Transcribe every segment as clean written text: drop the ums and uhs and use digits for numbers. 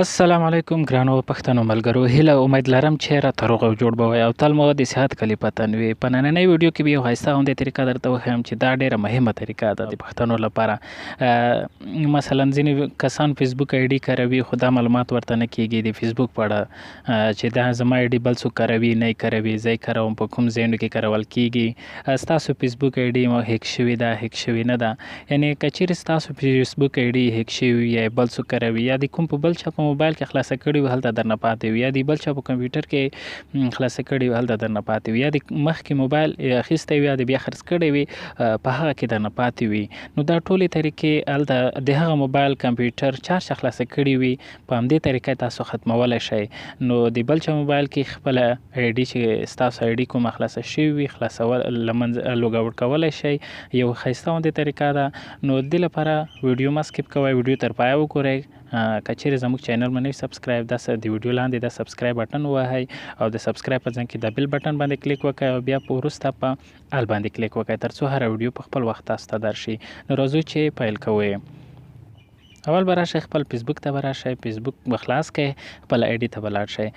السلام علیکم ګرانو پښتنو ملګرو، هیله امید لرم چې راته روغ او جوړ به وئ او تل مو د صحت کلي په تن وي. په نننۍ ویډیو کې به یو ښایسته غوندې طریقه درته وښیم چې دا ډېره مهمه طریقه ده د پښتنو لپاره. مثلا ځینې کسان فیسبوک آیډي کاروي خو دا معلومات ورته نه کېږي د فیسبوک په اړه چې دا زما آیډي بل څوک کاروي نه یې کاروي، زه یې کاروم، په کوم ځایونو کې کارول کېږي. ستاسو فیسبوک آیډي مو هیک شوې ده، هیک شوې نه ده. یعنې که چیرې ستاسو فیسبوک آیډي هیک شوې وي یا بل څوک کاروي یا د کوم په بل چا په موبایل کې خلاصه کړي وي هلته درنه پاتې وي، یا د بل چا په کمپیوټر کې خلاصه کړي وي هلته درنه پاتې وي، یا د مخکې موبایل اخیستی وي یا د بیا خرڅ کړی وي په هغه کې درنه پاتې وي. نو دا ټولې طریقې هلته د هغه موبایل کمپیوټر چا چې خلاصه کړي وي په همدې طریقه تاسو ختمولی شئ. نو د بل چا موبایل کې خپله آیډي چې ستاسو آیډي کومه خلاصه شوې وي خلاصول له منځه لوګ آوټ کولی شئ. یو ښایسته غوندې طریقه ده. نو دې لپاره ویډیو مه سکیپ کوئ، ویډیو تر پایه وګورئ. که چیرې زموږ چینل مو نه وي سبسکرایب، دا د ویډیو لاندې د سبسکرایب بټن ووهئ او د سبسکرایب په ځای کې د بیل بټن باندې کلیک وکړئ او بیا په وروسته په ال باندې کلیک وکړئ تر څو هره ویډیو په خپل وخت تاسو ته درشي. نو راځو چې پیل کوو. اول به راشئ خپل فیسبوک ته به راشئ، فیسبوک به خلاص کړئ، خپل آیډي ته به لاړ شئ.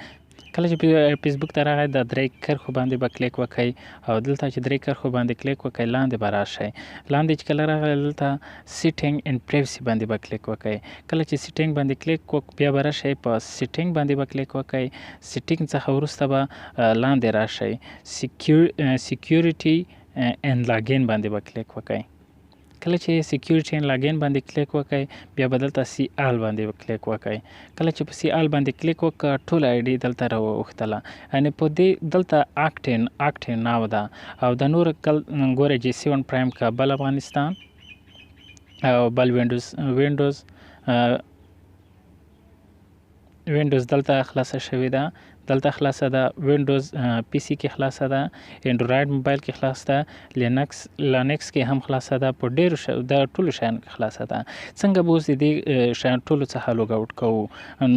کله چې فیسبوک ته راغی د درې کرښو باندې به کلیک وکړئ او دلته چې درې کرښو باندې کلیک وکړئ لاندې به راشئ. لاندې چې کله راغلی دلته سیټینګ اینډ پریویسی باندې به کلیک وکړئ. کله چې سیټینګ باندې کلیک وکړئ بیا به راشئ په سیټینګ باندې به کلیک وکړئ. سیټینګ څخه وروسته به لاندې راشئ، سیکیورټي اینډ لاګین باندې به کلیک وکړئ. کله چې سیکیورټي اینډ لاګین باندې کلیک وکړئ بیا به دلته سی آل باندې کلیک وکړئ. کله چې په سی آل باندې کلیک وکړه ټوله آیډي دلته راوښتله، یعنې په دې دلته اکټین ناو ده او د نور ګورئ G7 پرایم که بل افغانستان او بل وینډوز دلته خلاصه شوې ده، دلته خلاصه ده، وینډوز پی سی کې خلاصه ده، انډرایډ موبایل کې خلاصه ده، لینکس کې هم خلاصه ده، په ډېرو د ټولو شیانو کې خلاصه ده. څنګه به اوس د دې شیانو ټولو څخه لوګ آوټ کوو؟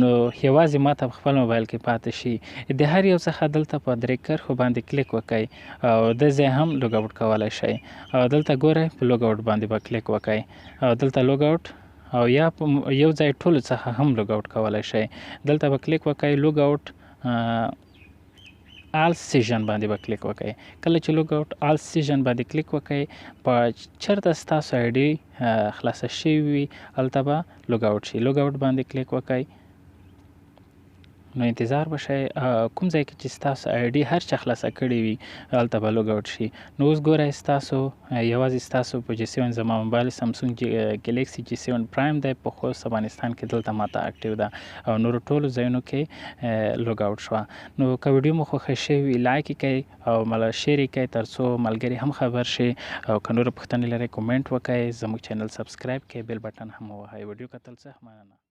نو یوازې ماته په خپل موبایل کې پاتې شي، د هر یو څخه دلته په درې کرښو باندې کلیک وکړئ او د ځای هم لوګ آوټ کولی شئ. او دلته ګورئ په لوګ آوټ باندې به کلیک وکړئ او دلته لوګ آوټ او یا په یو ځای ټولو څخه هم لوګ آوټ کولی شئ. دلته به کلیک وکړئ لوګ آوټ آل سیژن باندې به کلیک وکړئ. کله چې لوګ آوټ آل سیژن باندې کلیک وکړئ په چېرته ستاسو آیډي خلاصه شوې وي هلته به لوګ آوټ شي. لوګ آوټ باندې کلیک وکړئ. نو انتظار به شئ کوم ځای کې چې ستاسو آیډي هر چا خلاصه کړې وي هلته به لوګ آوټ شي. نو اوس ګورئ ستاسو یوازې ستاسو په G7 زما موبایل سامسونګ ګلیکسي G7 پرایم دی، په خوست افغانستان کې دلته ماته اکټیو ده او نورو ټولو ځایونو کې لوګ آوټ شوه. نو که ویډیو مو خوښه شوې وي لایک یې کړئ او شیر یې کړئ تر څو ملګري هم خبر شي. او که نورو پوښتنې لرئ کومنټ وکړئ، زموږ چینل سبسکرایب کړئ، بیل بټن هم ووهئ. ویډیو کتل څه مننه.